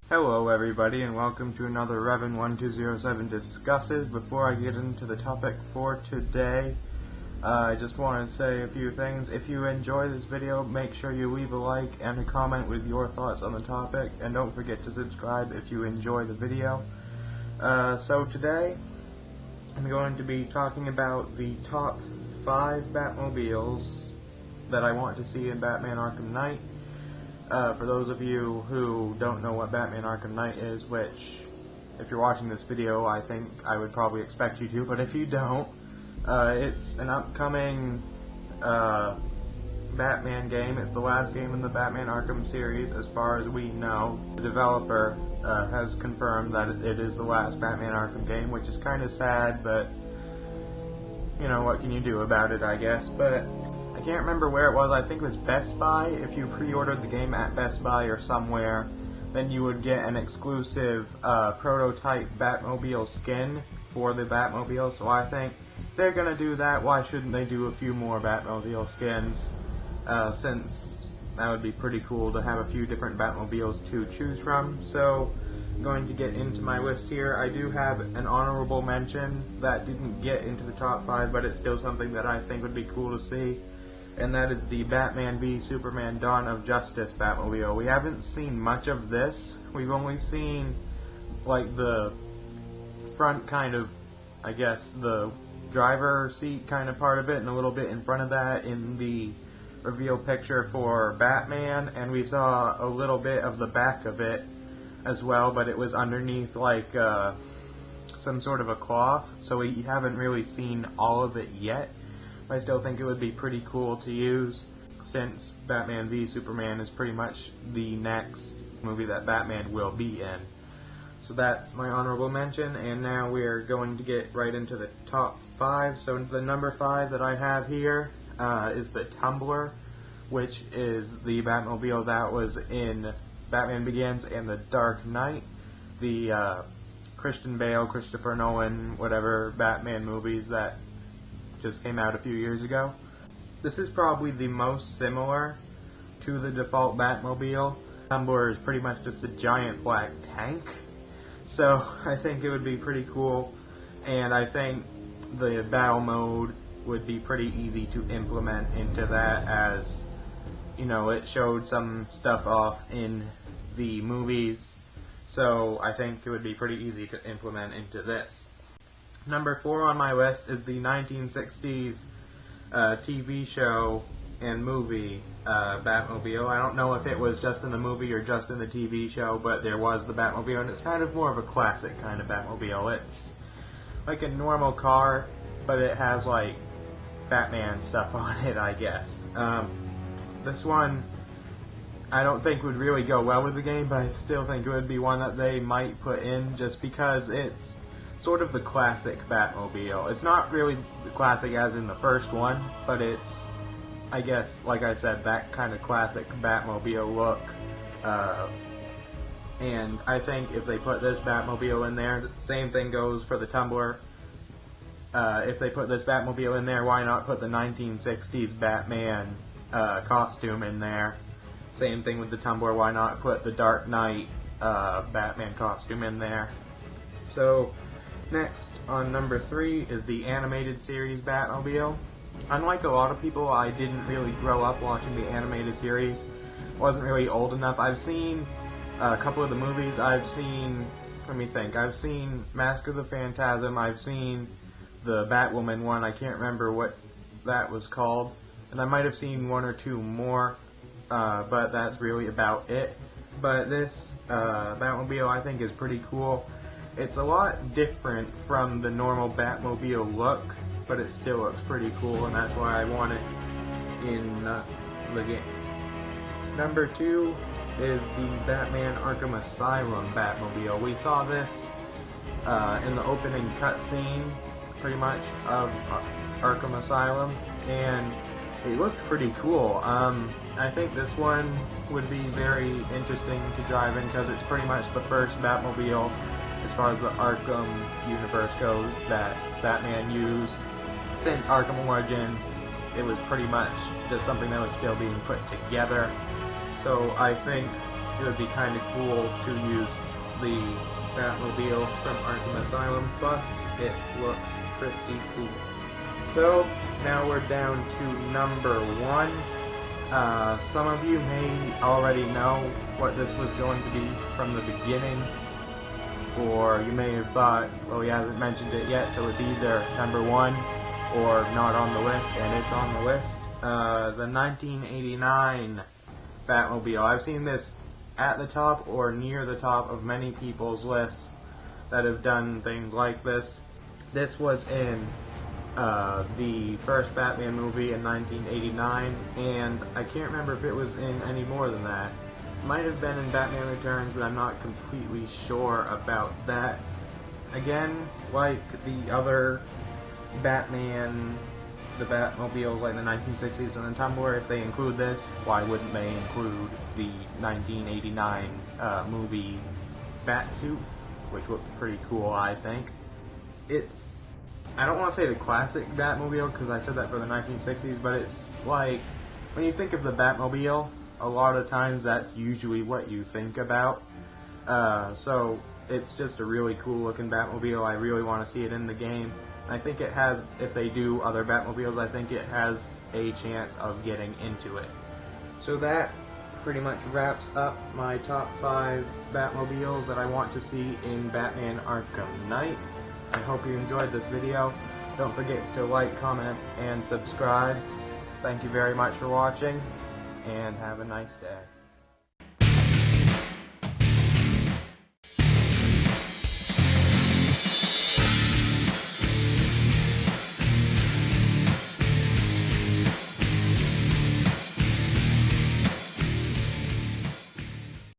Hello everybody and welcome to another Revan1207 Discusses. Before I get into the topic for today, I just want to say a few things. If you enjoy this video, make sure you leave a like and a comment with your thoughts on the topic, and don't forget to subscribe if you enjoy the video. So today, I'm going to be talking about the top 5 Batmobiles that I want to see in Batman Arkham Knight. For those of you who don't know what Batman Arkham Knight is, which, if you're watching this video, I think I would probably expect you to, but if you don't, it's an upcoming Batman game. It's the last game in the Batman Arkham series, as far as we know. The developer has confirmed that it is the last Batman Arkham game, which is kind of sad, but, you know, what can you do about it, I guess. But I can't remember where it was. I think it was Best Buy. If you pre-ordered the game at Best Buy or somewhere, then you would get an exclusive prototype Batmobile skin for the Batmobile. So I think if they're gonna do that, why shouldn't they do a few more Batmobile skins? Since that would be pretty cool to have a few different Batmobiles to choose from. So I'm going to get into my list here. I do have an honorable mention that didn't get into the top 5, but it's still something that I think would be cool to see. And that is the Batman v Superman Dawn of Justice Batmobile. We haven't seen much of this. We've only seen, like, the front kind of, I guess, the driver seat kind of part of it, and a little bit in front of that in the reveal picture for Batman, and we saw a little bit of the back of it as well, but it was underneath, like, some sort of a cloth, so we haven't really seen all of it yet. I still think it would be pretty cool to use, since Batman v Superman is pretty much the next movie that Batman will be in. So that's my honorable mention, and now we're going to get right into the top 5. So the number 5 that I have here is the Tumbler, which is the Batmobile that was in Batman Begins and The Dark Knight, the Christian Bale, Christopher Nolan, whatever Batman movies that just came out a few years ago. This is probably the most similar to the default Batmobile. Tumbler is pretty much just a giant black tank, so I think it would be pretty cool, and I think the battle mode would be pretty easy to implement into that, as, you know, it showed some stuff off in the movies, so I think it would be pretty easy to implement into this. Number 4 on my list is the 1960s TV show and movie Batmobile. I don't know if it was just in the movie or just in the TV show, but there was the Batmobile, and it's kind of more of a classic kind of Batmobile. It's like a normal car, but it has, like, Batman stuff on it, I guess. This one I don't think would really go well with the game, but I still think it would be one that they might put in, just because it's sort of the classic Batmobile. It's not really the classic as in the first one, but it's, I guess, like I said, that kind of classic Batmobile look. And I think if they put this Batmobile in there, the same thing goes for the Tumbler. If they put this Batmobile in there, why not put the 1960s Batman costume in there? Same thing with the Tumbler, why not put the Dark Knight Batman costume in there? So next, on number 3, is the animated series Batmobile. Unlike a lot of people, I didn't really grow up watching the animated series. Wasn't really old enough. I've seen a couple of the movies. I've seen, let me think, I've seen Mask of the Phantasm, I've seen the Batwoman one, I can't remember what that was called, and I might have seen 1 or 2 more, but that's really about it. But this Batmobile, I think, is pretty cool. It's a lot different from the normal Batmobile look, but it still looks pretty cool, and that's why I want it in the game. Number 2 is the Batman Arkham Asylum Batmobile. We saw this in the opening cutscene, pretty much, of Arkham Asylum, and it looked pretty cool. I think this one would be very interesting to drive in, because it's pretty much the first Batmobile, as far as the Arkham universe goes, that Batman used. Since Arkham Origins, it was pretty much just something that was still being put together. So I think it would be kind of cool to use the Batmobile from Arkham Asylum, plus it looks pretty cool. So, now we're down to number 1. Some of you may already know what this was going to be from the beginning, or you may have thought, well, he hasn't mentioned it yet, so it's either number 1 or not on the list, and it's on the list. The 1989 Batmobile. I've seen this at the top or near the top of many people's lists that have done things like this. This was in the first Batman movie in 1989, and I can't remember if it was in any more than that. It might have been in Batman Returns, but I'm not completely sure about that. Again, like the other Batman, the Batmobiles like the 1960s and the Tumbler, if they include this, why wouldn't they include the 1989 movie Batsuit, which looked pretty cool, I think. It's, I don't want to say the classic Batmobile, because I said that for the 1960s, but it's like, when you think of the Batmobile, a lot of times that's usually what you think about. So it's just a really cool looking Batmobile. I really want to see it in the game. I think it has, if they do other Batmobiles, I think it has a chance of getting into it. So that pretty much wraps up my top 5 Batmobiles that I want to see in Batman Arkham Knight. I hope you enjoyed this video. Don't forget to like, comment, and subscribe. Thank you very much for watching, and have a nice day.